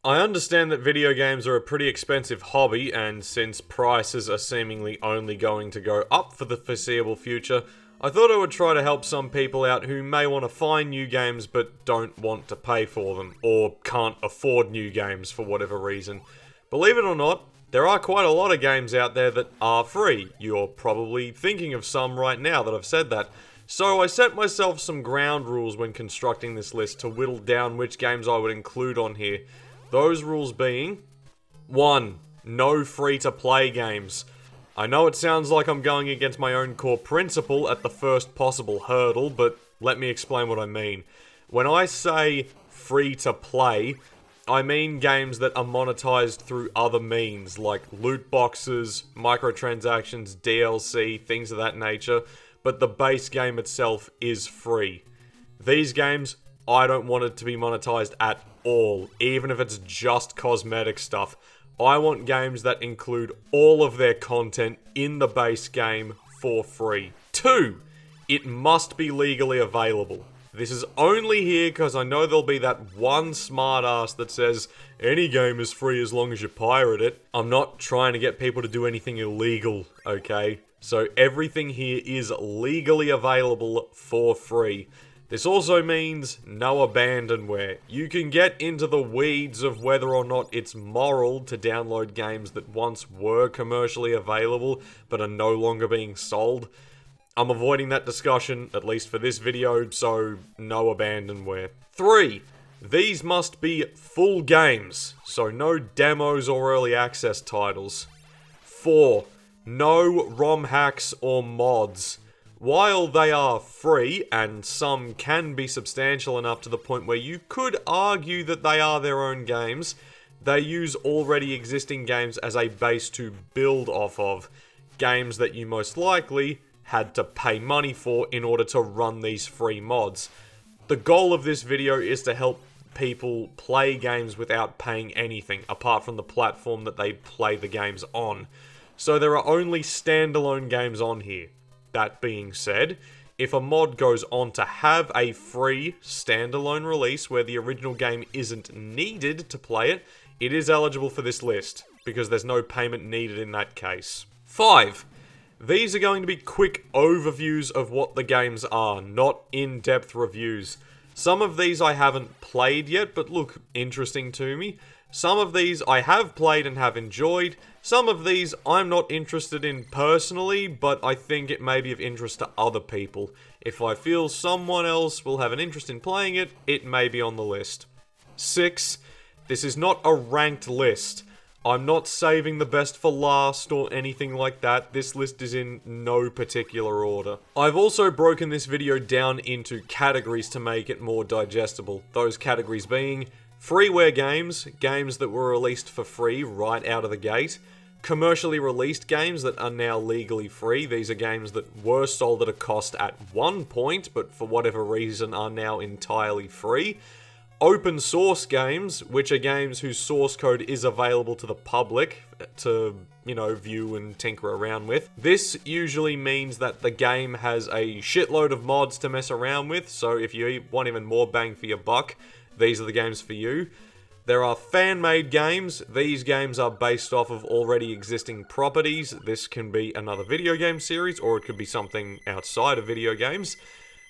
I understand that video games are a pretty expensive hobby, and since prices are seemingly only going to go up for the foreseeable future, I thought I would try to help some people out who may want to find new games but don't want to pay for them, or can't afford new games for whatever reason. Believe it or not, there are quite a lot of games out there that are free. You're probably thinking of some right now that I've said that. So I set myself some ground rules when constructing this list to whittle down which games I would include on here. Those rules being: 1. No free-to-play games. I know it sounds like I'm going against my own core principle at the first possible hurdle, but let me explain what I mean. When I say free-to-play, I mean games that are monetized through other means, like loot boxes, microtransactions, DLC, things of that nature, but the base game itself is free. These games, I don't want it to be monetized at all, even if it's just cosmetic stuff. I want games that include all of their content in the base game for free. 2. It must be legally available. This is only here because I know there'll be that one smartass that says any game is free as long as you pirate it. I'm not trying to get people to do anything illegal, okay? So everything here is legally available for free. This also means no abandonware. You can get into the weeds of whether or not it's moral to download games that once were commercially available but are no longer being sold. I'm avoiding that discussion, at least for this video, so no abandonware. 3. These must be full games, so no demos or early access titles. 4. No ROM hacks or mods. While they are free, and some can be substantial enough to the point where you could argue that they are their own games, they use already existing games as a base to build off of. Games that you most likely had to pay money for in order to run these free mods. The goal of this video is to help people play games without paying anything, apart from the platform that they play the games on. So there are only standalone games on here. That being said, if a mod goes on to have a free standalone release where the original game isn't needed to play it, it is eligible for this list, because there's no payment needed in that case. 5. These are going to be quick overviews of what the games are, not in-depth reviews. Some of these I haven't played yet, but look interesting to me. Some of these I have played and have enjoyed. Some of these I'm not interested in personally, but I think it may be of interest to other people. If I feel someone else will have an interest in playing it, it may be on the list. 6. This is not a ranked list. I'm not saving the best for last or anything like that. This list is in no particular order. I've also broken this video down into categories to make it more digestible. Those categories being freeware games, games that were released for free right out of the gate. Commercially released games that are now legally free. These are games that were sold at a cost at one point, but for whatever reason are now entirely free. Open source games, which are games whose source code is available to the public to, view and tinker around with. This usually means that the game has a shitload of mods to mess around with, so if you want even more bang for your buck, these are the games for you. There are fan-made games. These games are based off of already existing properties. This can be another video game series, or it could be something outside of video games.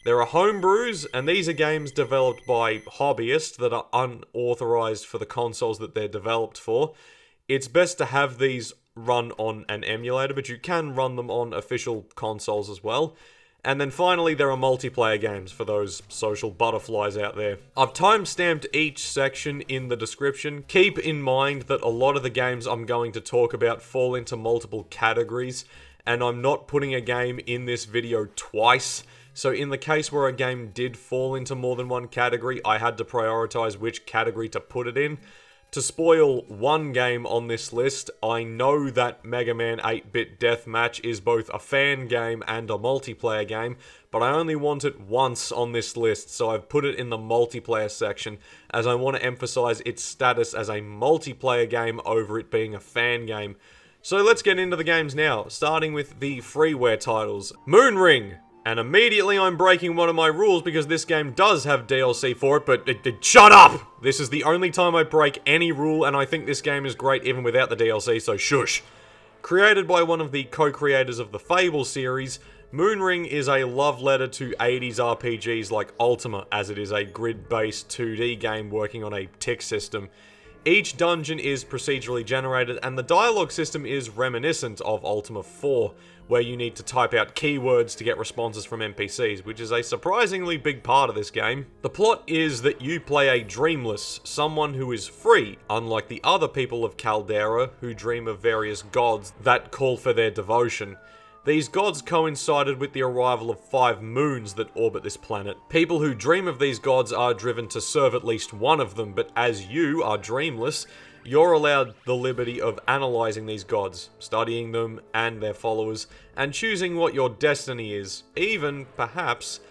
There are homebrews, and these are games developed by hobbyists that are unauthorized for the consoles that they're developed for. It's best to have these run on an emulator, but you can run them on official consoles as well. And then finally, there are multiplayer games for those social butterflies out there. I've timestamped each section in the description. Keep in mind that a lot of the games I'm going to talk about fall into multiple categories, and I'm not putting a game in this video twice. So in the case where a game did fall into more than one category, I had to prioritize which category to put it in. To spoil one game on this list, I know that Mega Man 8-Bit Deathmatch is both a fan game and a multiplayer game, but I only want it once on this list, so I've put it in the multiplayer section, as I want to emphasize its status as a multiplayer game over it being a fan game. So let's get into the games now, starting with the freeware titles. Moonring! And immediately I'm breaking one of my rules because this game does have DLC for it, but shut up! This is the only time I break any rule, and I think this game is great even without the DLC, so shush. Created by one of the co-creators of the Fable series, Moonring is a love letter to 80s RPGs like Ultima, as it is a grid-based 2D game working on a tick system. Each dungeon is procedurally generated, and the dialogue system is reminiscent of Ultima 4, where you need to type out keywords to get responses from NPCs, which is a surprisingly big part of this game. The plot is that you play a dreamless, someone who is free, unlike the other people of Caldera who dream of various gods that call for their devotion. These gods coincided with the arrival of 5 moons that orbit this planet. People who dream of these gods are driven to serve at least one of them, but as you are dreamless, you're allowed the liberty of analysing these gods, studying them and their followers, and choosing what your destiny is, even, perhaps,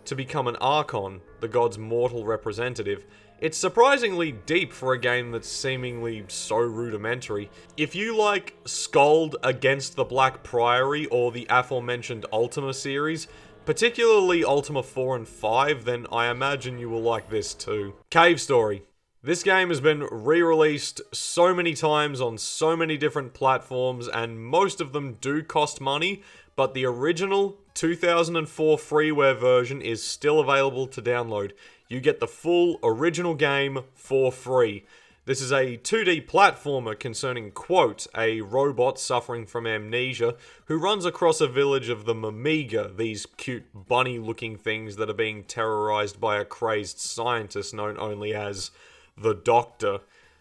to become an Archon, the god's mortal representative. It's surprisingly deep for a game that's seemingly so rudimentary. If you like Skald Against the Black Priory or the aforementioned Ultima series, particularly Ultima 4 and 5, then I imagine you will like this too. Cave Story. This game has been re-released so many times on so many different platforms, and most of them do cost money, but the original 2004 freeware version is still available to download. You get the full original game for free. This is a 2D platformer concerning Quote, a robot suffering from amnesia, who runs across a village of the Mamiga, these cute bunny-looking things that are being terrorized by a crazed scientist known only as the Doctor.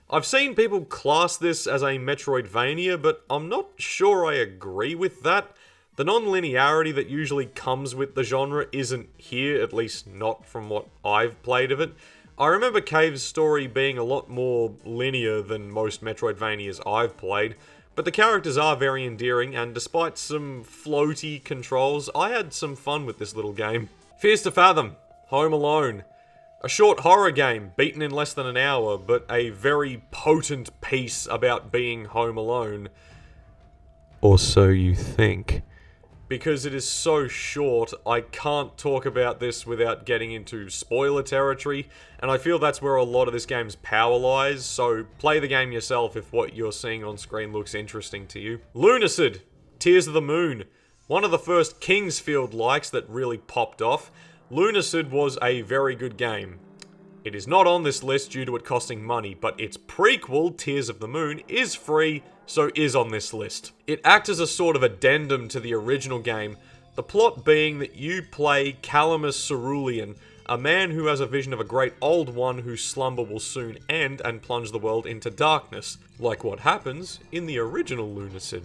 I've seen people class this as a Metroidvania, but I'm not sure I agree with that. The non-linearity that usually comes with the genre isn't here, at least not from what I've played of it. I remember Cave's story being a lot more linear than most Metroidvanias I've played, but the characters are very endearing, and despite some floaty controls, I had some fun with this little game. Fears to Fathom, Home Alone. A short horror game, beaten in less than an hour, but a very potent piece about being home alone. Or so you think. Because it is so short, I can't talk about this without getting into spoiler territory, and I feel that's where a lot of this game's power lies, so play the game yourself if what you're seeing on screen looks interesting to you. Lunacid, Tears of the Moon. One of the first Kingsfield likes that really popped off. Lunacid was a very good game. It is not on this list due to it costing money, but its prequel, Tears of the Moon, is free, so is on this list. It acts as a sort of addendum to the original game, the plot being that you play Calamus Cerulean, a man who has a vision of a great old one whose slumber will soon end and plunge the world into darkness, like what happens in the original Lunacid.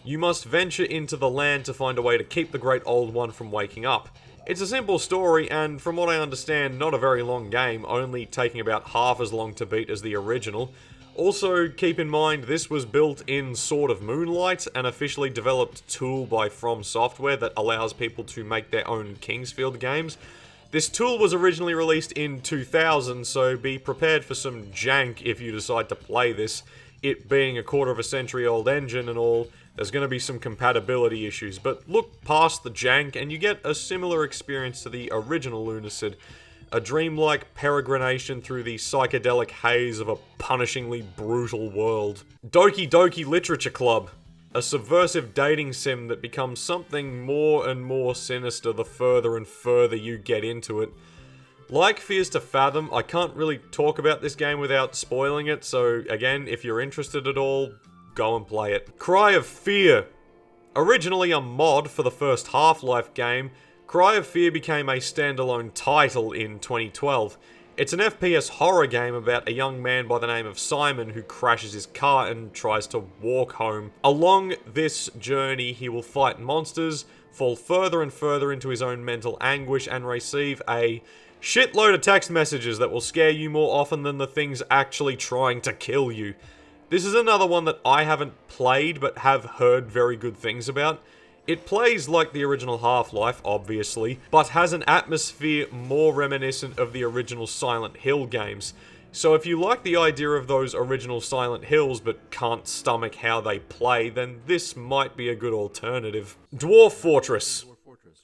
You must venture into the land to find a way to keep the great old one from waking up. It's a simple story, and from what I understand, not a very long game, only taking about half as long to beat as the original. Also, keep in mind, this was built in Sword of Moonlight, an officially developed tool by From Software that allows people to make their own Kingsfield games. This tool was originally released in 2000, so be prepared for some jank if you decide to play this. It being a quarter of a century old engine and all, there's going to be some compatibility issues, but look past the jank and you get a similar experience to the original Lunacid, a dreamlike peregrination through the psychedelic haze of a punishingly brutal world. Doki Doki Literature Club, a subversive dating sim that becomes something more and more sinister the further and further you get into it. Like Fears to Fathom, I can't really talk about this game without spoiling it, so again, if you're interested at all, go and play it. Cry of Fear. Originally a mod for the first Half-Life game, Cry of Fear became a standalone title in 2012. It's an FPS horror game about a young man by the name of Simon who crashes his car and tries to walk home. Along this journey, he will fight monsters, fall further and further into his own mental anguish, and receive a shitload of text messages that will scare you more often than the things actually trying to kill you. This is another one that I haven't played but have heard very good things about. It plays like the original Half-Life, obviously, but has an atmosphere more reminiscent of the original Silent Hill games. So if you like the idea of those original Silent Hills but can't stomach how they play, then this might be a good alternative. Dwarf Fortress.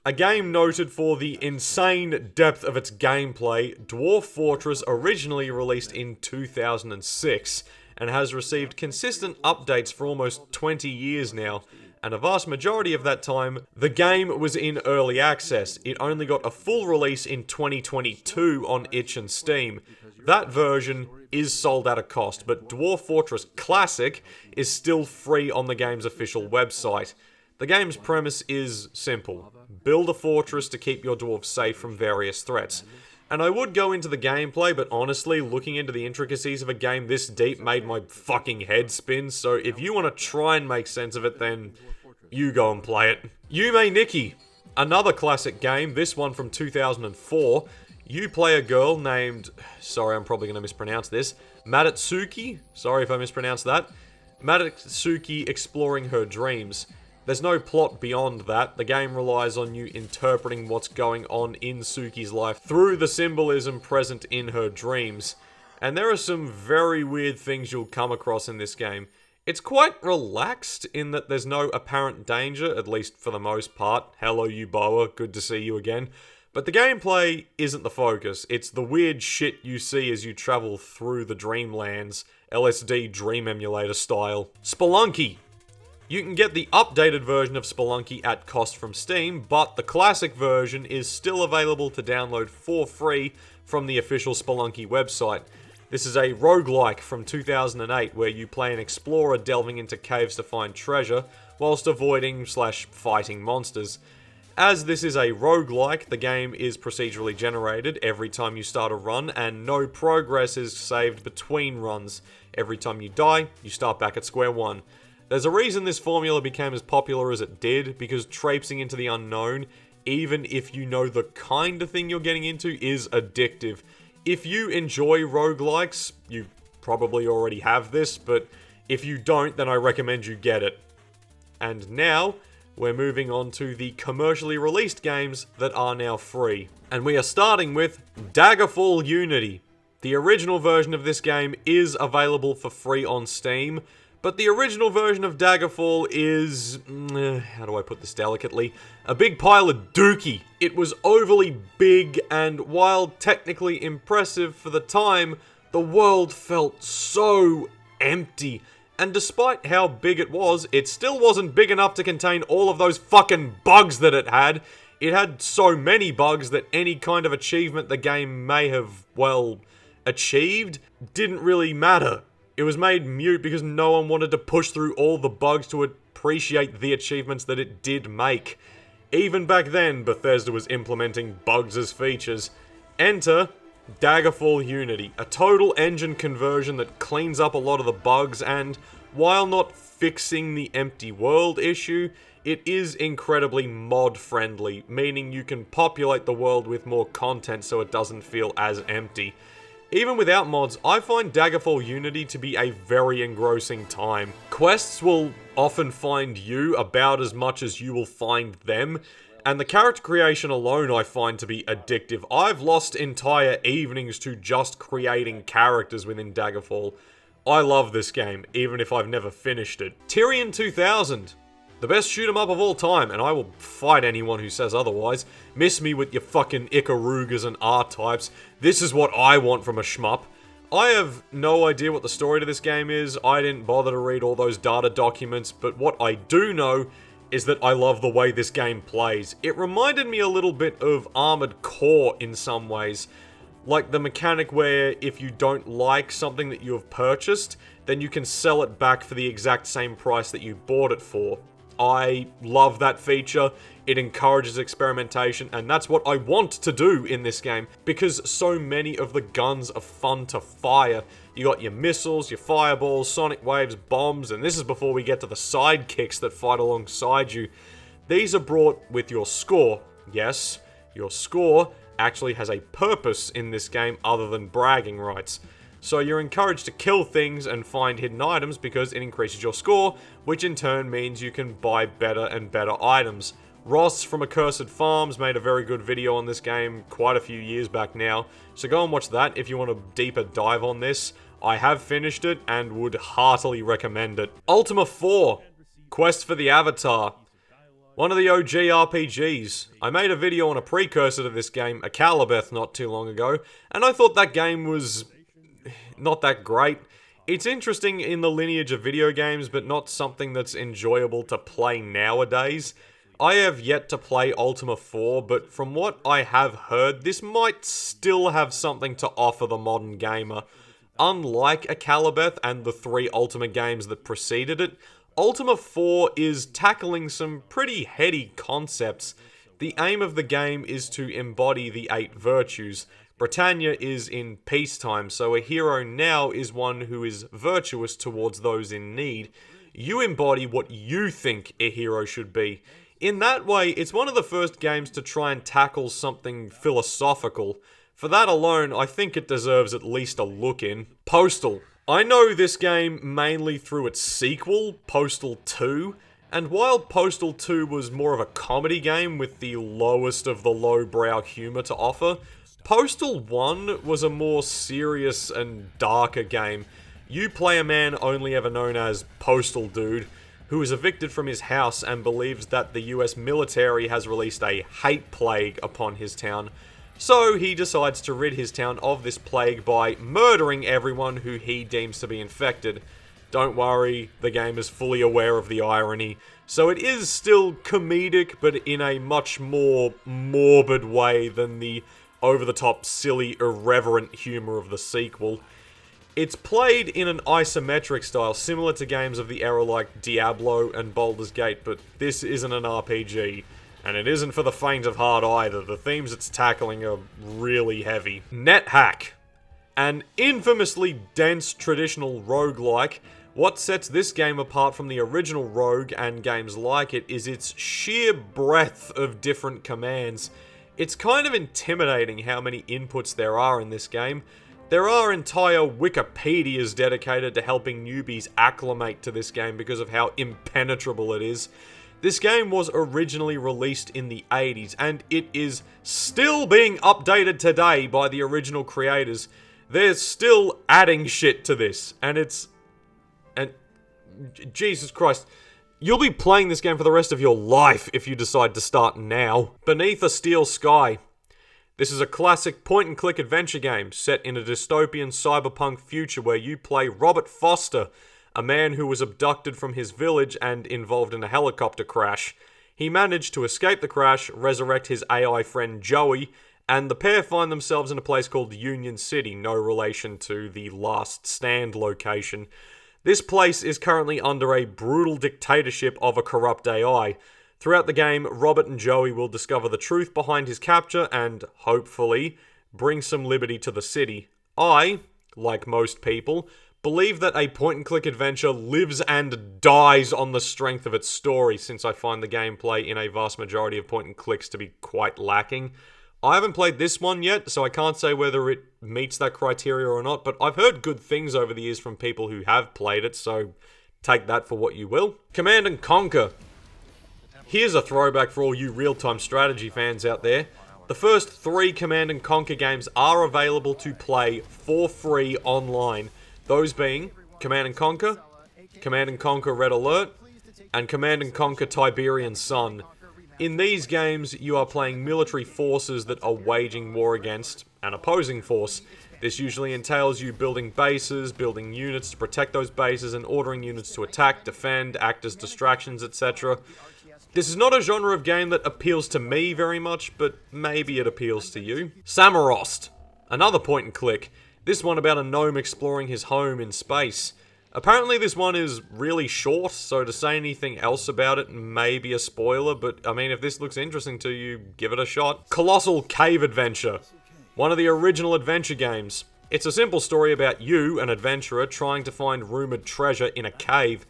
A game noted for the insane depth of its gameplay, Dwarf Fortress originally released in 2006 and has received consistent updates for almost 20 years now, and a vast majority of that time, the game was in early access. It only got a full release in 2022 on itch and Steam. That version is sold at a cost, but Dwarf Fortress Classic is still free on the game's official website. The game's premise is simple. Build a fortress to keep your dwarves safe from various threats. And I would go into the gameplay, but honestly, looking into the intricacies of a game this deep made my fucking head spin, so if you want to try and make sense of it, then you go and play it. Yume Nikki, another classic game, this one from 2004. You play a girl named, sorry I'm probably going to mispronounce this, Madatsuki, sorry if I mispronounced that, Madatsuki exploring her dreams. There's no plot beyond that. The game relies on you interpreting what's going on in Suki's life through the symbolism present in her dreams. And there are some very weird things you'll come across in this game. It's quite relaxed in that there's no apparent danger, at least for the most part. Hello Yuboa, good to see you again. But the gameplay isn't the focus. It's the weird shit you see as you travel through the dreamlands, LSD Dream Emulator style. Spelunky. You can get the updated version of Spelunky at cost from Steam, but the classic version is still available to download for free from the official Spelunky website. This is a roguelike from 2008 where you play an explorer delving into caves to find treasure, whilst avoiding/fighting monsters. As this is a roguelike, the game is procedurally generated every time you start a run, and no progress is saved between runs. Every time you die, you start back at square one. There's a reason this formula became as popular as it did, because traipsing into the unknown, even if you know the kind of thing you're getting into, is addictive. If you enjoy roguelikes, you probably already have this, but if you don't, then I recommend you get it. And now, we're moving on to the commercially released games that are now free. And we are starting with Daggerfall Unity. The original version of this game is available for free on Steam, but the original version of Daggerfall is, how do I put this delicately, a big pile of dookie. It was overly big, and while technically impressive for the time, the world felt so empty. And despite how big it still wasn't big enough to contain all of those fucking bugs that it had. It had so many bugs that any kind of achievement the game may have, well, achieved didn't really matter. It was made mute because no one wanted to push through all the bugs to appreciate the achievements that it did make. Even back then, Bethesda was implementing bugs as features. Enter Daggerfall Unity, a total engine conversion that cleans up a lot of the bugs, and while not fixing the empty world issue, it is incredibly mod-friendly, meaning you can populate the world with more content so it doesn't feel as empty. Even without mods, I find Daggerfall Unity to be a very engrossing time. Quests will often find you about as much as you will find them, and the character creation alone I find to be addictive. I've lost entire evenings to just creating characters within Daggerfall. I love this game, even if I've never finished it. Tyrion 2000. The best shoot 'em up of all time, and I will fight anyone who says otherwise. Miss me with your fucking Ikarugas and R-types. This is what I want from a shmup. I have no idea what the story to this game is. I didn't bother to read all those data documents, but what I do know is that I love the way this game plays. It reminded me a little bit of Armored Core in some ways. Like the mechanic where if you don't like something that you have purchased, then you can sell it back for the exact same price that you bought it for. I love that feature. It encourages experimentation, and that's what I want to do in this game, because so many of the guns are fun to fire. You got your missiles, your fireballs, sonic waves, bombs, and this is before we get to the sidekicks that fight alongside you. These are brought with your score. Yes, your score actually has a purpose in this game other than bragging rights. So you're encouraged to kill things and find hidden items because it increases your score, which in turn means you can buy better and better items. Ross from Accursed Farms made a very good video on this game quite a few years back now, so go and watch that if you want a deeper dive on this. I have finished it and would heartily recommend it. Ultima 4, Quest for the Avatar. One of the OG RPGs. I made a video on a precursor to this game, a Calibeth, not too long ago, and I thought that game was not that great. It's interesting in the lineage of video games, but not something that's enjoyable to play nowadays. I have yet to play Ultima 4, but from what I have heard, this might still have something to offer the modern gamer. Unlike a Calibeth and the 3 Ultima games that preceded it, Ultima 4 is tackling some pretty heady concepts. The aim of the game is to embody the 8 virtues. Britannia is in peacetime, so a hero now is one who is virtuous towards those in need. You embody what you think a hero should be. In that way, it's one of the first games to try and tackle something philosophical. For that alone, I think it deserves at least a look in. Postal. I know this game mainly through its sequel, Postal 2, and while Postal 2 was more of a comedy game with the lowest of the lowbrow humor to offer, Postal 1 was a more serious and darker game. You play a man only ever known as Postal Dude, who is evicted from his house and believes that the US military has released a hate plague upon his town. So he decides to rid his town of this plague by murdering everyone who he deems to be infected. Don't worry, the game is fully aware of the irony. So it is still comedic, but in a much more morbid way than the over-the-top, silly, irreverent humor of the sequel. It's played in an isometric style, similar to games of the era like Diablo and Baldur's Gate, but this isn't an RPG. And it isn't for the faint of heart either. The themes it's tackling are really heavy. NetHack. An infamously dense traditional roguelike, what sets this game apart from the original Rogue and games like it is its sheer breadth of different commands. It's kind of intimidating how many inputs there are in this game. There are entire Wikipedias dedicated to helping newbies acclimate to this game because of how impenetrable it is. This game was originally released in the 80s, and it is still being updated today by the original creators. They're still adding shit to this, and Jesus Christ. You'll be playing this game for the rest of your life if you decide to start now. Beneath a Steel Sky. This is a classic point-and-click adventure game set in a dystopian cyberpunk future where you play Robert Foster, a man who was abducted from his village and involved in a helicopter crash. He managed to escape the crash, resurrect his AI friend Joey, and the pair find themselves in a place called Union City, no relation to the Last Stand location. This place is currently under a brutal dictatorship of a corrupt AI. Throughout the game, Robert and Joey will discover the truth behind his capture and, hopefully, bring some liberty to the city. I, like most people, believe that a point-and-click adventure lives and dies on the strength of its story, since I find the gameplay in a vast majority of point-and-clicks to be quite lacking. I haven't played this one yet, so I can't say whether it meets that criteria or not, but I've heard good things over the years from people who have played it, so take that for what you will. Command & Conquer. Here's a throwback for all you real-time strategy fans out there. The first 3 Command & Conquer games are available to play for free online. Those being Command & Conquer Red Alert, and Command & Conquer Tiberian Sun. In these games, you are playing military forces that are waging war against an opposing force. This usually entails you building bases, building units to protect those bases, and ordering units to attack, defend, act as distractions, etc. This is not a genre of game that appeals to me very much, but maybe it appeals to you. Samarost. Another point-and-click. This one about a gnome exploring his home in space. Apparently this one is really short, so to say anything else about it may be a spoiler, but I mean, if this looks interesting to you, give it a shot. Colossal Cave Adventure. One of the original adventure games. It's a simple story about you, an adventurer, trying to find rumored treasure in a cave.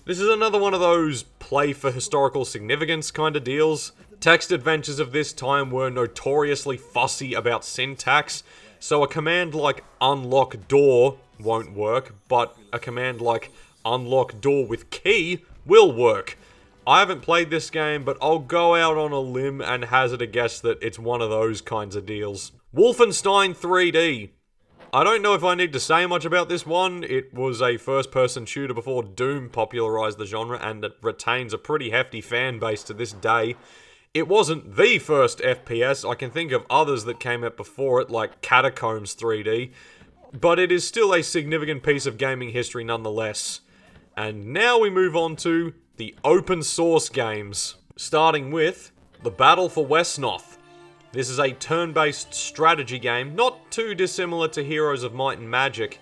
This is another one of those play for historical significance kind of deals. Text adventures of this time were notoriously fussy about syntax, so a command like unlock door won't work, but a command like unlock door with key will work. I haven't played this game, but I'll go out on a limb and hazard a guess that it's one of those kinds of deals. Wolfenstein 3D. I don't know if I need to say much about this one. It was a first-person shooter before Doom popularized the genre, and it retains a pretty hefty fan base to this day. It wasn't the first FPS, I can think of others that came out before it, like Catacombs 3D, but it is still a significant piece of gaming history nonetheless. And now we move on to the open source games, starting with The Battle for Westnoth. This is a turn-based strategy game, not too dissimilar to Heroes of Might and Magic.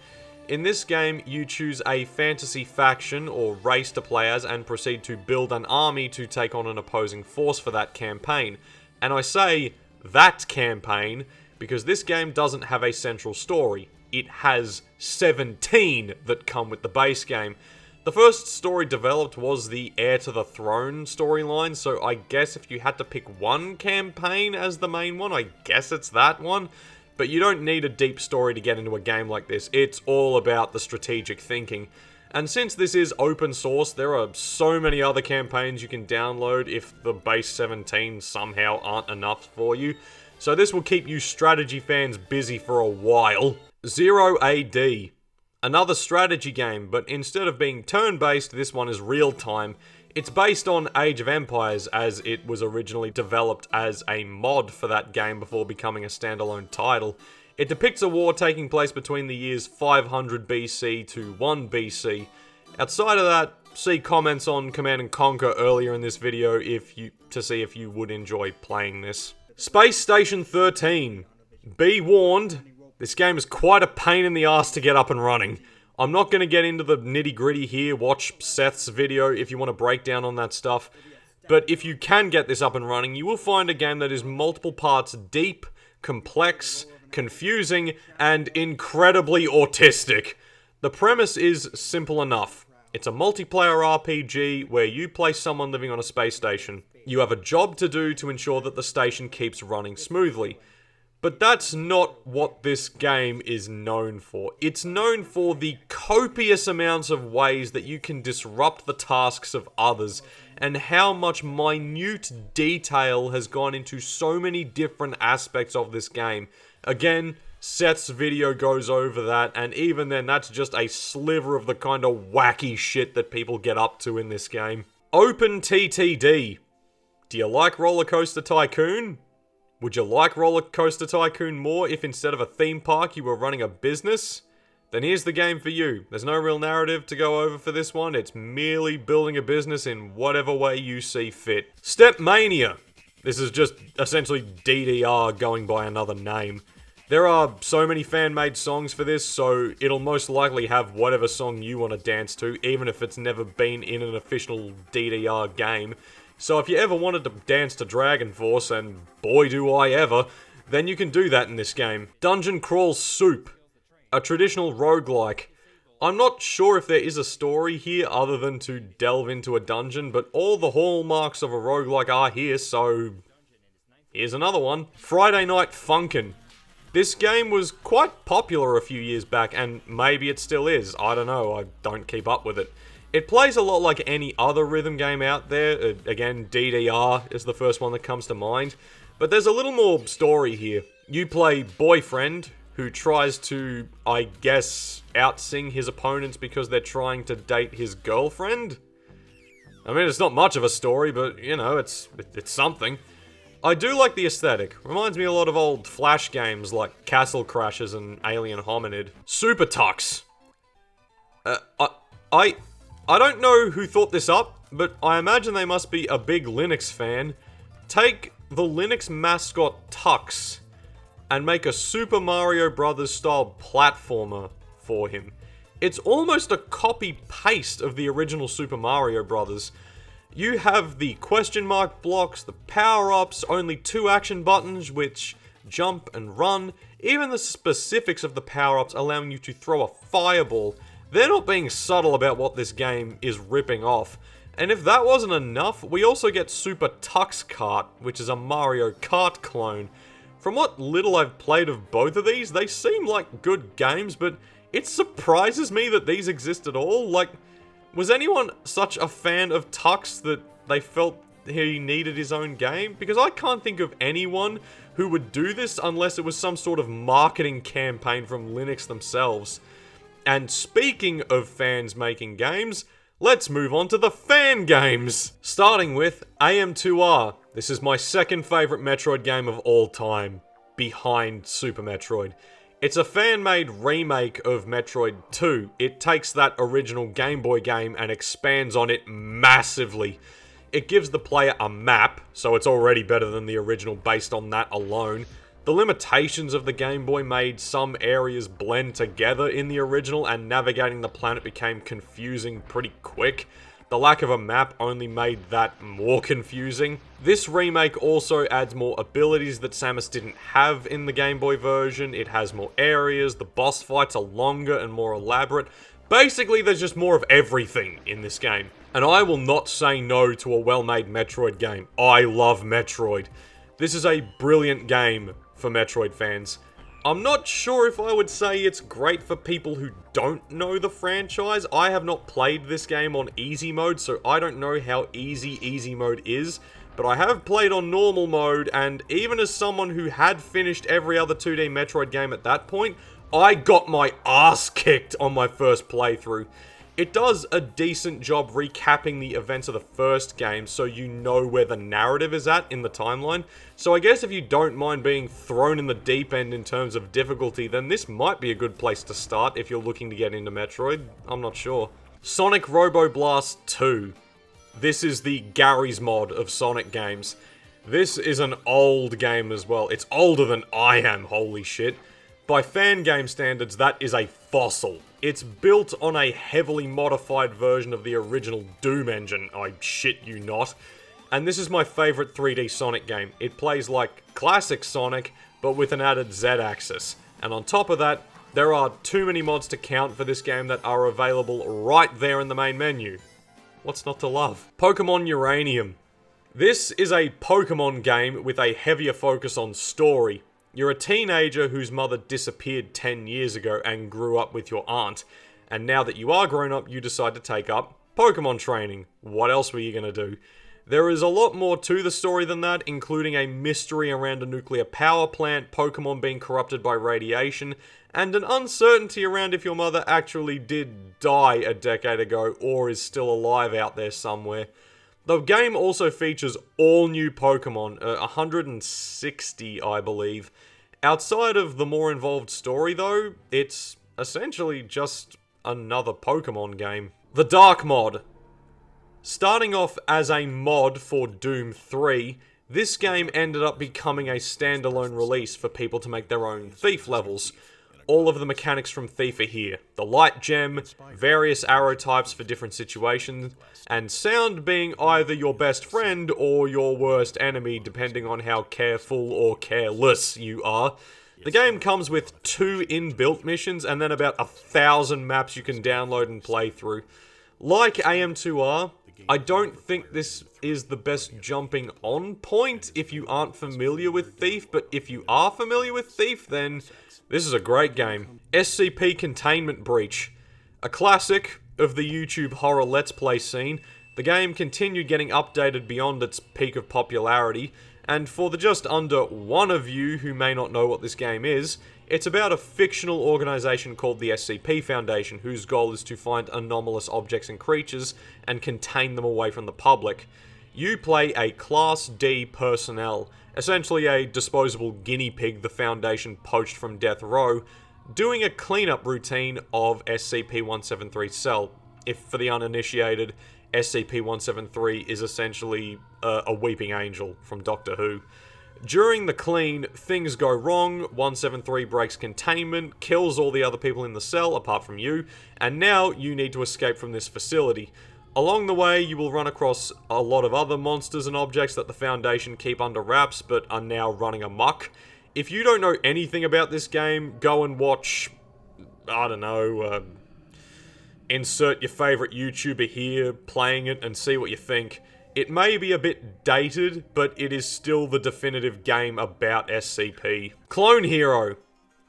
In this game, you choose a fantasy faction or race to play as and proceed to build an army to take on an opposing force for that campaign. And I say that campaign because this game doesn't have a central story. It has 17 that come with the base game. The first story developed was the Heir to the Throne storyline, so I guess if you had to pick one campaign as the main one, I guess it's that one. But you don't need a deep story to get into a game like this. It's all about the strategic thinking. And since this is open source, there are so many other campaigns you can download if the base 17 somehow aren't enough for you. So this will keep you strategy fans busy for a while. Zero AD. Another strategy game, but instead of being turn-based, this one is real-time. It's based on Age of Empires, as it was originally developed as a mod for that game before becoming a standalone title. It depicts a war taking place between the years 500 BC to 1 BC. Outside of that, see comments on Command & Conquer earlier in this video to see if you would enjoy playing this. Space Station 13. Be warned, this game is quite a pain in the ass to get up and running. I'm not going to get into the nitty-gritty here, watch Seth's video if you want to break down on that stuff. But if you can get this up and running, you will find a game that is multiple parts deep, complex, confusing, and incredibly autistic. The premise is simple enough. It's a multiplayer RPG where you play someone living on a space station. You have a job to do to ensure that the station keeps running smoothly. But that's not what this game is known for. It's known for the copious amounts of ways that you can disrupt the tasks of others, and how much minute detail has gone into so many different aspects of this game. Again, Seth's video goes over that, and even then, that's just a sliver of the kind of wacky shit that people get up to in this game. Open TTD. Do you like Roller Coaster Tycoon? Would you like Roller Coaster Tycoon more if instead of a theme park you were running a business? Then here's the game for you. There's no real narrative to go over for this one, it's merely building a business in whatever way you see fit. Step Mania. This is just essentially DDR going by another name. There are so many fan-made songs for this, so it'll most likely have whatever song you want to dance to, even if it's never been in an official DDR game. So if you ever wanted to dance to Dragon Force, and boy do I ever, then you can do that in this game. Dungeon Crawl Soup. A traditional roguelike. I'm not sure if there is a story here other than to delve into a dungeon, but all the hallmarks of a roguelike are here, so here's another one. Friday Night Funkin'. This game was quite popular a few years back, and maybe it still is. I don't know, I don't keep up with it. It plays a lot like any other rhythm game out there. Again, DDR is the first one that comes to mind. But there's a little more story here. You play Boyfriend, who tries to, I guess, outsing his opponents because they're trying to date his girlfriend? I mean, it's not much of a story, but, you know, it's something. I do like the aesthetic. Reminds me a lot of old Flash games like Castle Crashers and Alien Hominid. Super Tux. I don't know who thought this up, but I imagine they must be a big Linux fan. Take the Linux mascot Tux and make a Super Mario Bros. Style platformer for him. It's almost a copy-paste of the original Super Mario Bros. You have the question mark blocks, the power-ups, only 2 action buttons which jump and run, even the specifics of the power-ups allowing you to throw a fireball. They're not being subtle about what this game is ripping off. And if that wasn't enough, we also get Super Tux Kart, which is a Mario Kart clone. From what little I've played of both of these, they seem like good games, but it surprises me that these exist at all. Like, was anyone such a fan of Tux that they felt he needed his own game? Because I can't think of anyone who would do this unless it was some sort of marketing campaign from Linux themselves. And speaking of fans making games, let's move on to the fan games! Starting with AM2R. This is my second favourite Metroid game of all time, behind Super Metroid. It's a fan-made remake of Metroid 2. It takes that original Game Boy game and expands on it massively. It gives the player a map, so it's already better than the original based on that alone. The limitations of the Game Boy made some areas blend together in the original, and navigating the planet became confusing pretty quick. The lack of a map only made that more confusing. This remake also adds more abilities that Samus didn't have in the Game Boy version. It has more areas, the boss fights are longer and more elaborate. Basically, there's just more of everything in this game. And I will not say no to a well-made Metroid game. I love Metroid. This is a brilliant game for Metroid fans. I'm not sure if I would say it's great for people who don't know the franchise. I have not played this game on easy mode, so I don't know how easy mode is. But I have played on normal mode, and even as someone who had finished every other 2D Metroid game at that point, I got my ass kicked on my first playthrough. It does a decent job recapping the events of the first game so you know where the narrative is at in the timeline. So I guess if you don't mind being thrown in the deep end in terms of difficulty, then this might be a good place to start if you're looking to get into Metroid. I'm not sure. Sonic Robo Blast 2. This is the Gary's mod of Sonic games. This is an old game as well. It's older than I am, holy shit. By fan game standards, that is a fossil. It's built on a heavily modified version of the original Doom engine, I shit you not. And this is my favourite 3D Sonic game. It plays like classic Sonic, but with an added Z-axis. And on top of that, there are too many mods to count for this game that are available right there in the main menu. What's not to love? Pokemon Uranium. This is a Pokemon game with a heavier focus on story. You're a teenager whose mother disappeared 10 years ago and grew up with your aunt. And now that you are grown up, you decide to take up Pokemon training. What else were you gonna do? There is a lot more to the story than that, including a mystery around a nuclear power plant, Pokemon being corrupted by radiation, and an uncertainty around if your mother actually did die a decade ago or is still alive out there somewhere. The game also features all new Pokemon, 160 I believe. Outside of the more involved story though, it's essentially just another Pokemon game. The Dark Mod. Starting off as a mod for Doom 3, this game ended up becoming a standalone release for people to make their own Thief levels. All of the mechanics from Thief are here. The light gem, various arrow types for different situations, and sound being either your best friend or your worst enemy depending on how careful or careless you are. The game comes with 2 inbuilt missions and then about 1,000 maps you can download and play through. Like AM2R, I don't think this is the best jumping on point if you aren't familiar with Thief, but if you are familiar with Thief, then this is a great game. SCP Containment Breach. A classic of the YouTube horror let's play scene, the game continued getting updated beyond its peak of popularity, and for the just under one of you who may not know what this game is, it's about a fictional organization called the SCP Foundation, whose goal is to find anomalous objects and creatures and contain them away from the public. You play a Class D personnel, essentially a disposable guinea pig the Foundation poached from death row, doing a cleanup routine of SCP-173's cell. If for the uninitiated, SCP-173 is essentially a weeping angel from Doctor Who. During the clean, things go wrong, 173 breaks containment, kills all the other people in the cell apart from you, and now you need to escape from this facility. Along the way, you will run across a lot of other monsters and objects that the Foundation keep under wraps but are now running amok. If you don't know anything about this game, go and watch, I don't know, insert your favourite YouTuber here, playing it, and see what you think. It may be a bit dated, but it is still the definitive game about SCP. Clone Hero.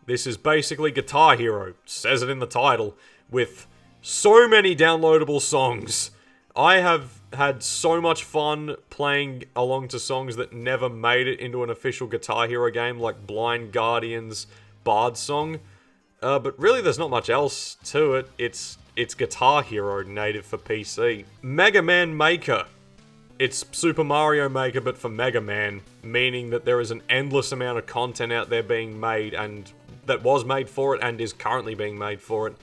This is basically Guitar Hero, says it in the title, with so many downloadable songs. I have had so much fun playing along to songs that never made it into an official Guitar Hero game, like Blind Guardian's Bard song. But really, there's not much else to it. It's Guitar Hero native for PC. Mega Man Maker. It's Super Mario Maker, but for Mega Man, meaning that there is an endless amount of content out there being made, and that was made for it, and is currently being made for it.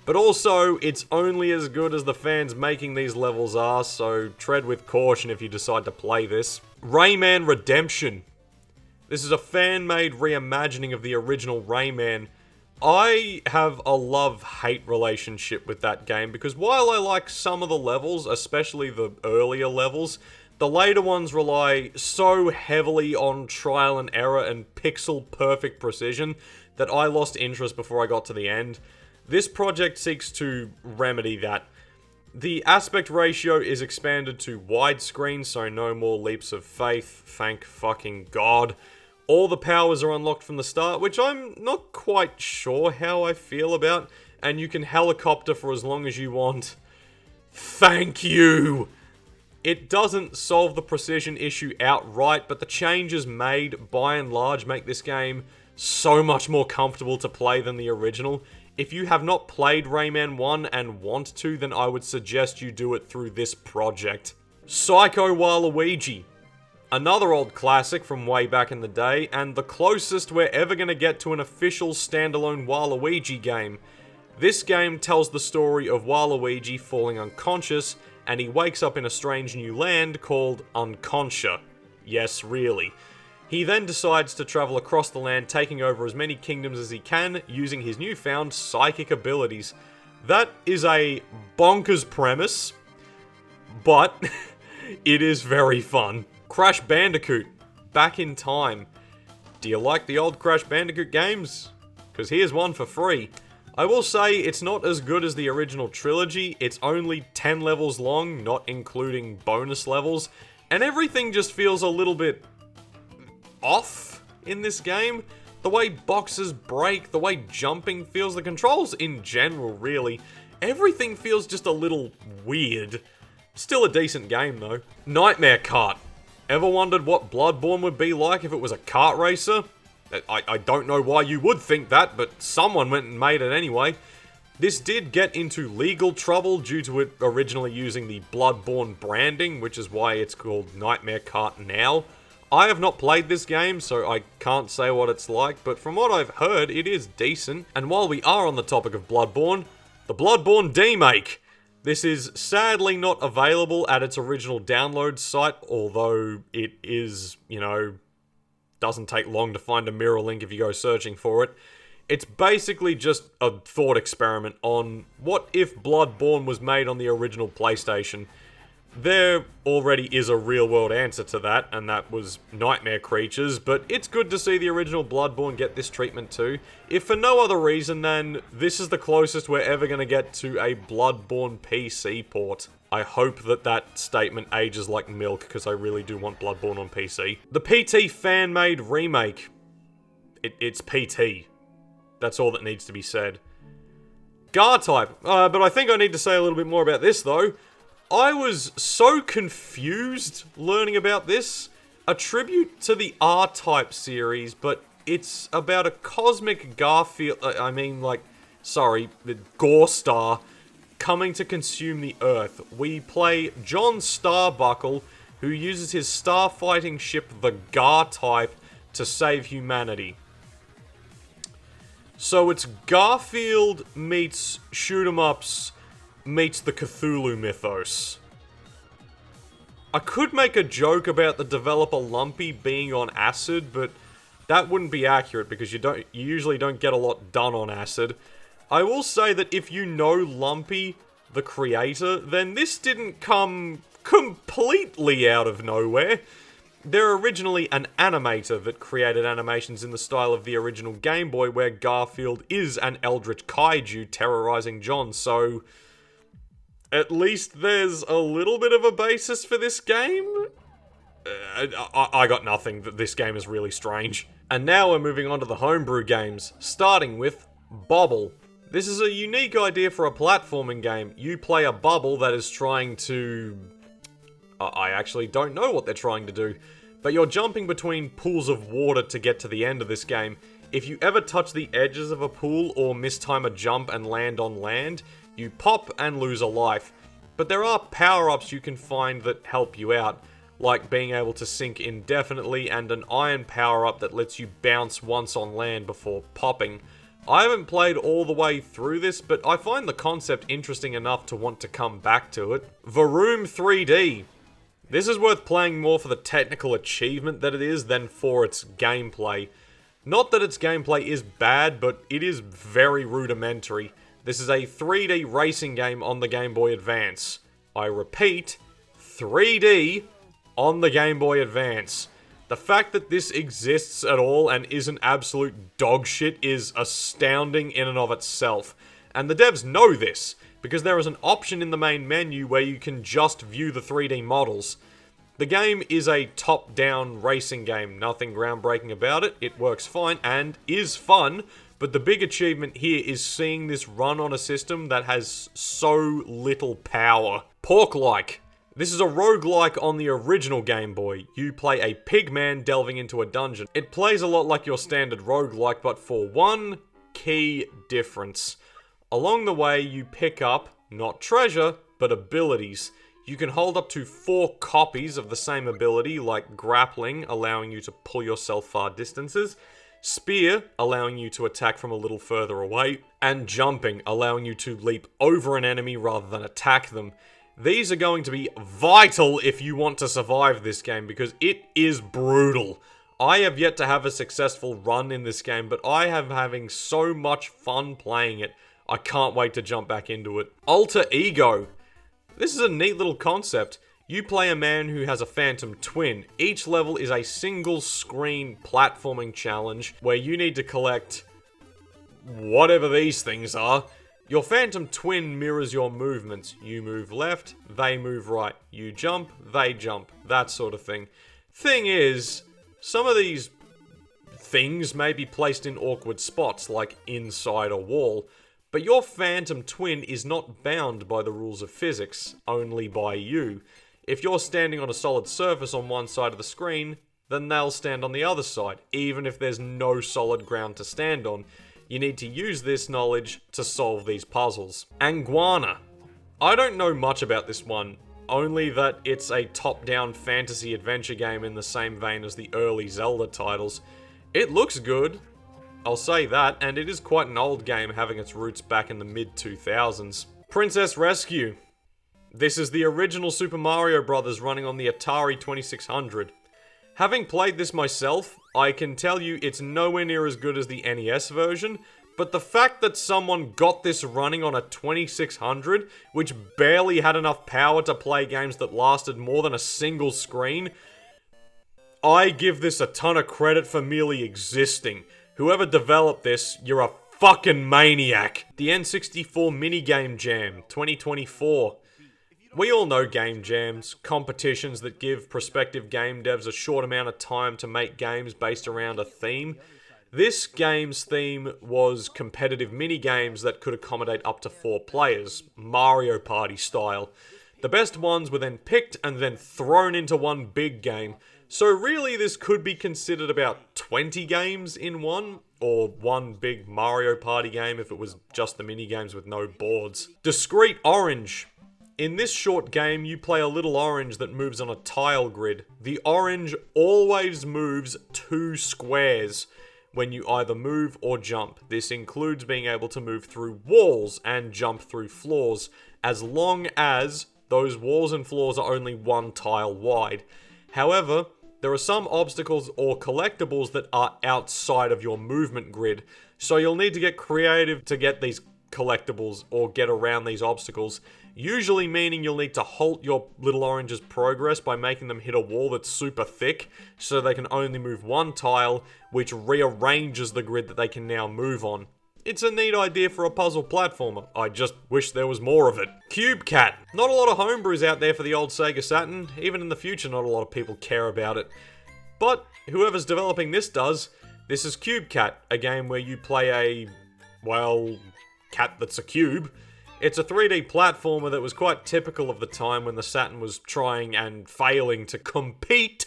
But also, it's only as good as the fans making these levels are, so tread with caution if you decide to play this. Rayman Redemption. This is a fan-made reimagining of the original Rayman. I have a love-hate relationship with that game, because while I like some of the levels, especially the earlier levels, the later ones rely so heavily on trial and error and pixel-perfect precision that I lost interest before I got to the end. This project seeks to remedy that. The aspect ratio is expanded to widescreen, so no more leaps of faith, thank fucking God. All the powers are unlocked from the start, which I'm not quite sure how I feel about, and you can helicopter for as long as you want. Thank you! It doesn't solve the precision issue outright, but the changes made, by and large, make this game so much more comfortable to play than the original. If you have not played Rayman 1 and want to, then I would suggest you do it through this project. Psycho Waluigi. Another old classic from way back in the day, and the closest we're ever going to get to an official standalone Waluigi game. This game tells the story of Waluigi falling unconscious, and he wakes up in a strange new land called Uncontia. Yes, really. He then decides to travel across the land, taking over as many kingdoms as he can, using his newfound psychic abilities. That is a bonkers premise, but it is very fun. Crash Bandicoot, Back in Time. Do you like the old Crash Bandicoot games? Because here's one for free. I will say it's not as good as the original trilogy. It's only 10 levels long, not including bonus levels, and everything just feels a little bit off in this game. The way boxes break, the way jumping feels, the controls in general, really. Everything feels just a little weird. Still a decent game, though. Nightmare Kart. Ever wondered what Bloodborne would be like if it was a kart racer? I don't know why you would think that, but someone went and made it anyway. This did get into legal trouble due to it originally using the Bloodborne branding, which is why it's called Nightmare Kart now. I have not played this game, so I can't say what it's like, but from what I've heard, it is decent. And while we are on the topic of Bloodborne, the Bloodborne D-Make. This is sadly not available at its original download site, although it is, doesn't take long to find a mirror link if you go searching for it. It's basically just a thought experiment on what if Bloodborne was made on the original PlayStation. There already is a real-world answer to that, and that was Nightmare Creatures, but it's good to see the original Bloodborne get this treatment too. If for no other reason than this is the closest we're ever going to get to a Bloodborne PC port. I hope that that statement ages like milk, because I really do want Bloodborne on PC. The PT fan-made remake. It's PT. That's all that needs to be said. Gar-type. But I think I need to say a little bit more about this, though. I was so confused learning about this. A tribute to the R-Type series, but it's about a cosmic Garfield... Gore Star coming to consume the Earth. We play John Starbuckle, who uses his starfighting ship, the Gar-Type, to save humanity. So it's Garfield meets shoot-em-ups meets the Cthulhu mythos. I could make a joke about the developer Lumpy being on acid, but that wouldn't be accurate because you usually don't get a lot done on acid. I will say that if you know Lumpy, the creator, then this didn't come completely out of nowhere. They're originally an animator that created animations in the style of the original Game Boy, where Garfield is an eldritch kaiju terrorizing John, so at least there's a little bit of a basis for this game? I got nothing. This game is really strange. And now we're moving on to the homebrew games, starting with Bobble. This is a unique idea for a platforming game. You play a bubble that is trying to I actually don't know what they're trying to do. But you're jumping between pools of water to get to the end of this game. If you ever touch the edges of a pool or mistime a jump and land on land, you pop and lose a life. But there are power-ups you can find that help you out, like being able to sink indefinitely and an iron power-up that lets you bounce once on land before popping. I haven't played all the way through this, but I find the concept interesting enough to want to come back to it. Vroom 3D. This is worth playing more for the technical achievement that it is than for its gameplay. Not that its gameplay is bad, but it is very rudimentary. This is a 3D racing game on the Game Boy Advance. I repeat, 3D on the Game Boy Advance. The fact that this exists at all and isn't absolute dog shit is astounding in and of itself. And the devs know this, because there is an option in the main menu where you can just view the 3D models. The game is a top-down racing game, nothing groundbreaking about it, it works fine and is fun, but the big achievement here is seeing this run on a system that has so little power. Pork-like. This is a roguelike on the original Game Boy. You play a pigman delving into a dungeon. It plays a lot like your standard roguelike, but for one key difference. Along the way, you pick up, not treasure, but abilities. You can hold up to 4 copies of the same ability, like grappling, allowing you to pull yourself far distances, spear, allowing you to attack from a little further away, and jumping, allowing you to leap over an enemy rather than attack them. These are going to be vital if you want to survive this game, because it is brutal. I have yet to have a successful run in this game, but I am having so much fun playing it. I can't wait to jump back into it. Alter Ego. This is a neat little concept. You play a man who has a phantom twin. Each level is a single screen platforming challenge where you need to collect whatever these things are. Your phantom twin mirrors your movements. You move left, they move right. You jump, they jump. That sort of thing. Thing is, some of these things may be placed in awkward spots, like inside a wall. But your phantom twin is not bound by the rules of physics, only by you. If you're standing on a solid surface on one side of the screen, then they'll stand on the other side, even if there's no solid ground to stand on. You need to use this knowledge to solve these puzzles. Anguana. I don't know much about this one, only that it's a top-down fantasy adventure game in the same vein as the early Zelda titles. It looks good, I'll say that, and it is quite an old game, having its roots back in the mid-2000s. Princess Rescue. This is the original Super Mario Bros. Running on the Atari 2600. Having played this myself, I can tell you it's nowhere near as good as the NES version, but the fact that someone got this running on a 2600, which barely had enough power to play games that lasted more than a single screen, I give this a ton of credit for merely existing. Whoever developed this, you're a fucking maniac. The N64 Minigame Jam, 2024. We all know game jams, competitions that give prospective game devs a short amount of time to make games based around a theme. This game's theme was competitive minigames that could accommodate up to 4 players, Mario Party style. The best ones were then picked and then thrown into one big game. So really this could be considered about 20 games in one, or one big Mario Party game if it was just the minigames with no boards. Discrete Orange. In this short game, you play a little orange that moves on a tile grid. The orange always moves 2 squares when you either move or jump. This includes being able to move through walls and jump through floors, as long as those walls and floors are only 1 tile wide. However, there are some obstacles or collectibles that are outside of your movement grid, so you'll need to get creative to get these collectibles or get around these obstacles, usually meaning you'll need to halt your little orange's progress by making them hit a wall that's super thick, so they can only move 1 tile, which rearranges the grid that they can now move on. It's a neat idea for a puzzle platformer. I just wish there was more of it. Cube Cat. Not a lot of homebrews out there for the old Sega Saturn. Even in the future, not a lot of people care about it. But whoever's developing this does. This is Cube Cat, a game where you play a, well, cat that's a cube. It's a 3D platformer that was quite typical of the time when the Saturn was trying and failing to compete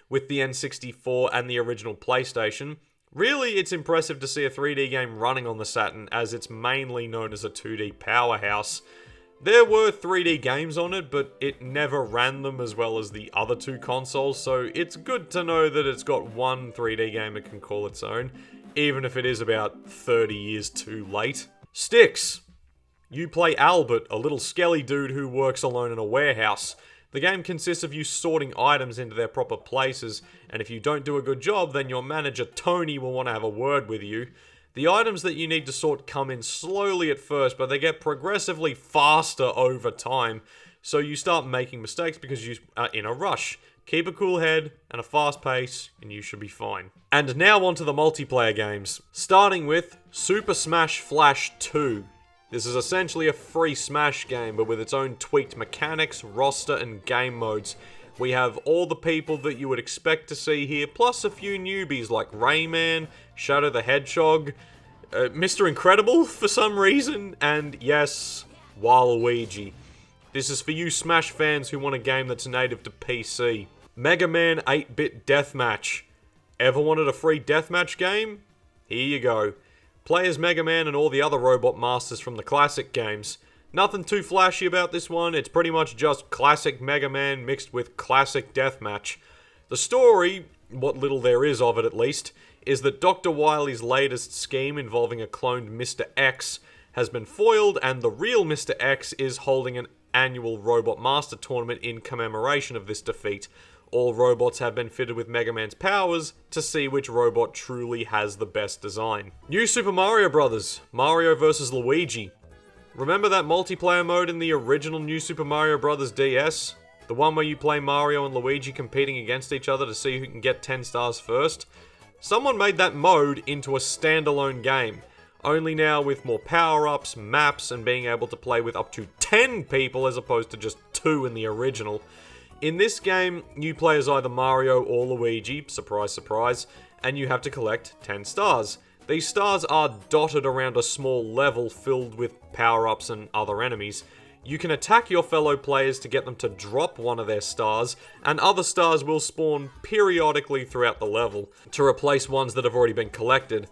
with the N64 and the original PlayStation. Really, it's impressive to see a 3D game running on the Saturn, as it's mainly known as a 2D powerhouse. There were 3D games on it, but it never ran them as well as the other two consoles, so it's good to know that it's got one 3D game it can call its own, even if it is about 30 years too late. Sticks! You play Albert, a little skelly dude who works alone in a warehouse. The game consists of you sorting items into their proper places, and if you don't do a good job, then your manager Tony will want to have a word with you. The items that you need to sort come in slowly at first, but they get progressively faster over time, so you start making mistakes because you are in a rush. Keep a cool head and a fast pace, and you should be fine. And now onto the multiplayer games, starting with Super Smash Flash 2. This is essentially a free Smash game, but with its own tweaked mechanics, roster, and game modes. We have all the people that you would expect to see here, plus a few newbies like Rayman, Shadow the Hedgehog, Mr. Incredible for some reason, and yes, Waluigi. This is for you Smash fans who want a game that's native to PC. Mega Man 8-Bit Deathmatch. Ever wanted a free deathmatch game? Here you go. Play as Mega Man and all the other robot masters from the classic games. Nothing too flashy about this one, it's pretty much just classic Mega Man mixed with classic deathmatch. The story, what little there is of it at least, is that Dr. Wily's latest scheme involving a cloned Mr. X has been foiled, and the real Mr. X is holding an annual Robot Master tournament in commemoration of this defeat. All robots have been fitted with Mega Man's powers to see which robot truly has the best design. New Super Mario Bros. Mario vs. Luigi. Remember that multiplayer mode in the original New Super Mario Bros. DS? The one where you play Mario and Luigi competing against each other to see who can get 10 stars first? Someone made that mode into a standalone game, only now with more power-ups, maps, and being able to play with up to 10 people as opposed to just 2 in the original. In this game, you play as either Mario or Luigi, surprise surprise, and you have to collect 10 stars. These stars are dotted around a small level filled with power-ups and other enemies. You can attack your fellow players to get them to drop one of their stars, and other stars will spawn periodically throughout the level to replace ones that have already been collected.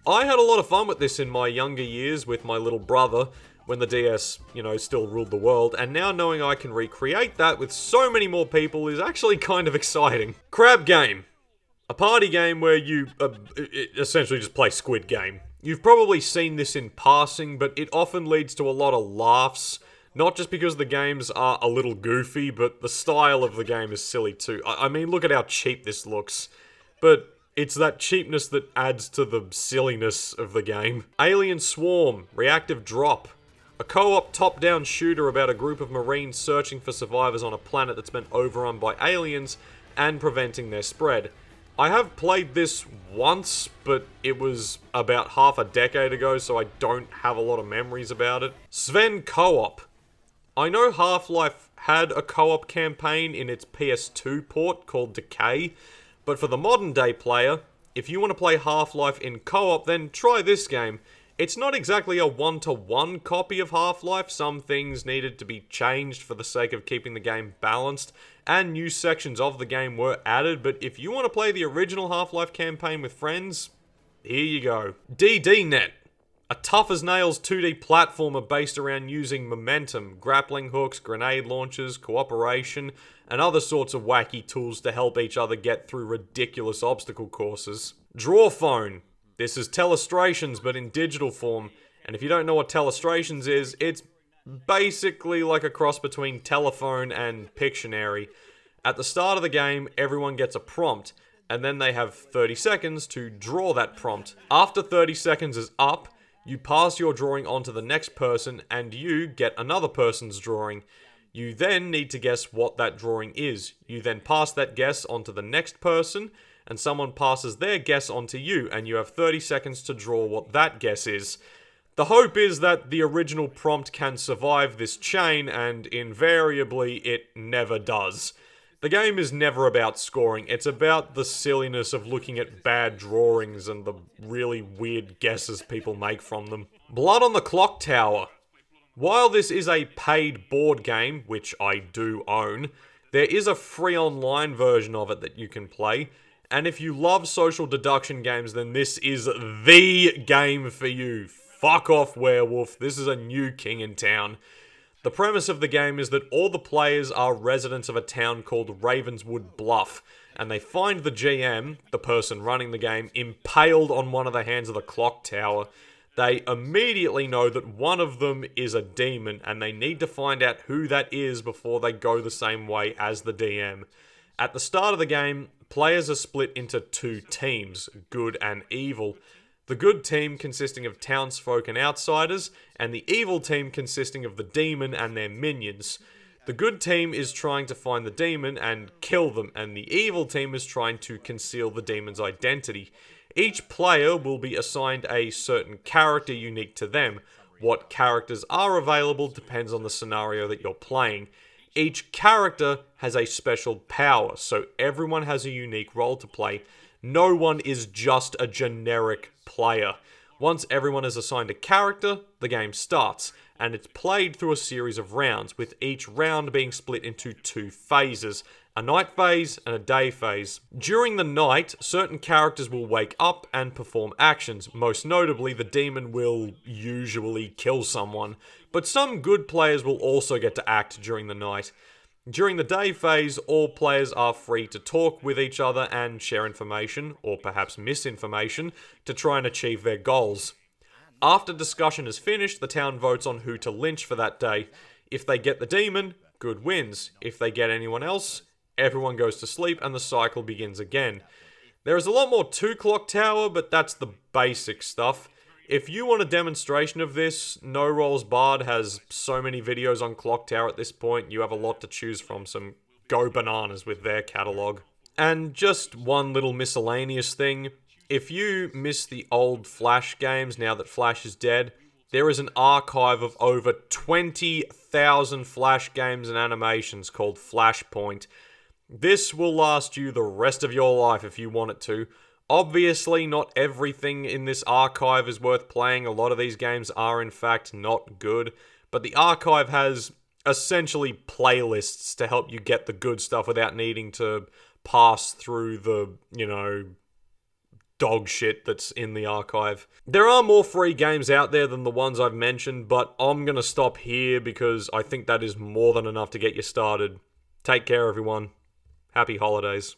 I had a lot of fun with this in my younger years with my little brother, when the DS, still ruled the world, and now knowing I can recreate that with so many more people is actually kind of exciting. Crab Game. A party game where you essentially just play Squid Game. You've probably seen this in passing, but it often leads to a lot of laughs, not just because the games are a little goofy, but the style of the game is silly too. I mean, look at how cheap this looks. But it's that cheapness that adds to the silliness of the game. Alien Swarm. Reactive Drop. A co-op top-down shooter about a group of Marines searching for survivors on a planet that's been overrun by aliens and preventing their spread. I have played this once, but it was about half a decade ago, so I don't have a lot of memories about it. Sven Co-op. I know Half-Life had a co-op campaign in its PS2 port called Decay, but for the modern day player, if you want to play Half-Life in co-op, then try this game. It's not exactly a one-to-one copy of Half-Life. Some things needed to be changed for the sake of keeping the game balanced, and new sections of the game were added, but if you want to play the original Half-Life campaign with friends, here you go. DDNet. A tough-as-nails 2D platformer based around using momentum, grappling hooks, grenade launchers, cooperation, and other sorts of wacky tools to help each other get through ridiculous obstacle courses. Draw Phone. This is Telestrations, but in digital form, and if you don't know what Telestrations is, it's basically like a cross between Telephone and Pictionary. At the start of the game, everyone gets a prompt, and then they have 30 seconds to draw that prompt. After 30 seconds is up, you pass your drawing on to the next person, and you get another person's drawing. You then need to guess what that drawing is. You then pass that guess on to the next person, and someone passes their guess onto you, and you have 30 seconds to draw what that guess is. The hope is that the original prompt can survive this chain, and invariably it never does. The game is never about scoring, it's about the silliness of looking at bad drawings and the really weird guesses people make from them. Blood on the Clock Tower. While this is a paid board game, which I do own, there is a free online version of it that you can play, and if you love social deduction games, then this is the game for you. Fuck off, werewolf. This is a new king in town. The premise of the game is that all the players are residents of a town called Ravenswood Bluff, and they find the GM, the person running the game, impaled on one of the hands of the clock tower. They immediately know that one of them is a demon, and they need to find out who that is before they go the same way as the DM. At the start of the game, players are split into two teams, good and evil. The good team consisting of townsfolk and outsiders, and the evil team consisting of the demon and their minions. The good team is trying to find the demon and kill them, and the evil team is trying to conceal the demon's identity. Each player will be assigned a certain character unique to them. What characters are available depends on the scenario that you're playing. Each character has a special power, so everyone has a unique role to play. No one is just a generic player. Once everyone is assigned a character, the game starts, and it's played through a series of rounds, with each round being split into two phases, a night phase and a day phase. During the night, certain characters will wake up and perform actions. Most notably, the demon will usually kill someone, but some good players will also get to act during the night. During the day phase, all players are free to talk with each other and share information, or perhaps misinformation, to try and achieve their goals. After discussion is finished, the town votes on who to lynch for that day. If they get the demon, good wins. If they get anyone else, everyone goes to sleep and the cycle begins again. There is a lot more to Clock Tower, but that's the basic stuff. If you want a demonstration of this, No Rolls Barred has so many videos on Clock Tower at this point, you have a lot to choose from, some go bananas with their catalogue. And just one little miscellaneous thing, if you miss the old Flash games now that Flash is dead, there is an archive of over 20,000 Flash games and animations called Flashpoint. This will last you the rest of your life if you want it to. Obviously, not everything in this archive is worth playing. A lot of these games are, in fact, not good. But the archive has essentially playlists to help you get the good stuff without needing to pass through the, dog shit that's in the archive. There are more free games out there than the ones I've mentioned, but I'm gonna stop here because I think that is more than enough to get you started. Take care, everyone. Happy holidays.